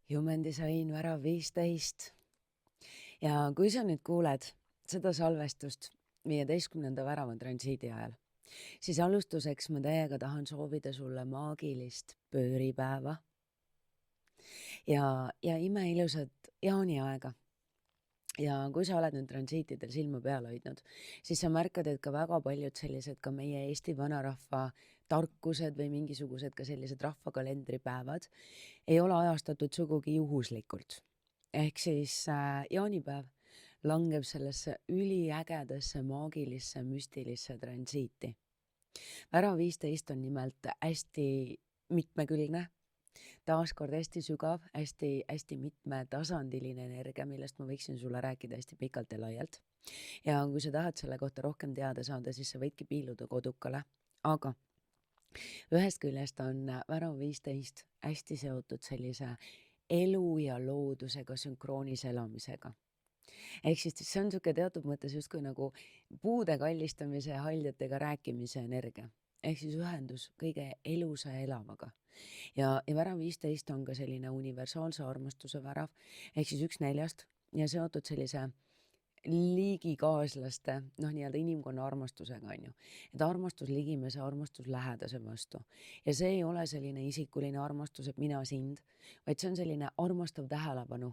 Human Design värav 15. Ja kui sa nüüd kuuled seda salvestust 15. värava transiidi ajal, siis alustuseks ma täiega tahan soovida sulle maagilist pööripäeva ja imeilusat jaaniaega. Ja kui sa oled nüüd transiitidel silma peal hoidnud, siis sa märkad, et ka väga paljud sellised ka meie Eesti vanarahva tarkused või mingisugused ka sellised rahvakalendripäevad ei ole ajastatud sugugi juhuslikult. Ehk siis jaanipäev langeb sellesse üliägedasse, maagilisse, müstilisse transiiti. Värav 15 on nimelt hästi mitmekülgne, taaskord hästi sügav, hästi mitmetasandiline energia, millest ma võiksin sulle rääkida hästi pikalt ja laialt. Ja kui sa tahad selle kohta rohkem teada saada, siis sa võidki piiluda kodukale. Aga ühest küljest on värav 15 hästi seotud sellise elu ja loodusega sünkroonis elamisega. Ehk siis see on niisugune teatud mõttes justkui nagu puude kallistamise ja haljatega rääkimise energia. Ehk siis ühendus kõige elusa elavaga. Ja värav 15 on ka selline universaalse armastuse värav, ehk siis 1/4 ja seotud sellise liigikaaslaste, nii-öelda inimkonna armastusega, on ju. Et armastus ligimese, armastus lähedase vastu. Ja see ei ole selline isikuline armastus, et mina sind, vaid see on selline armastav tähelepanu,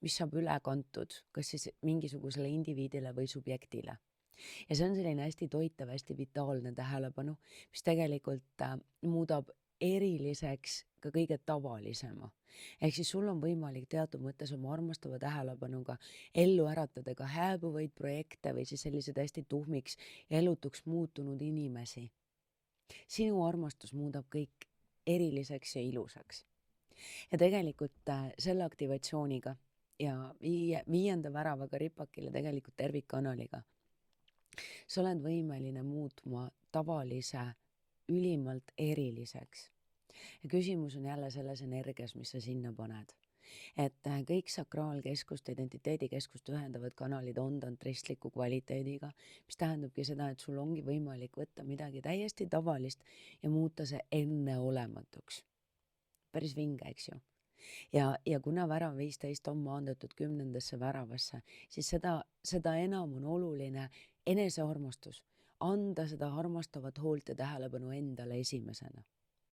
mis saab üle kantud, kas siis mingisugusele indiviidile või subjektile. Ja see on selline hästi toitav, hästi vitaalne tähelepanu, mis tegelikult muudab eriliseks ka kõige tavalisema. Ehk siis sul on võimalik teatud mõttes oma armastava tähelepanuga ellu äratada ka hääbuvaid projekte või siis sellised hästi tuhmiks ja elutuks muutunud inimesi. Sinu armastus muudab kõik eriliseks ja ilusaks. Ja tegelikult selle aktivatsiooniga ja 5. väravaga ripakile tegelikult tervikkanaliga sa oled võimeline muutma tavalise ülimalt eriliseks. Ja küsimus on jälle selles energias, mis sa sinna paned. Et kõik sakraalkeskust, identiteedikeskust ühendavad kanalid on tantristliku kvaliteediga, mis tähendabki seda, et sul ongi võimalik võtta midagi täiesti tavalist ja muuta see enneolematuks. Päris vinge, eks ju? Ja kuna värav 15 on maandatud 10. väravasse, siis seda enam on oluline enesearmastus, anda seda armastavat hoolt ja tähelepanu endale esimesena.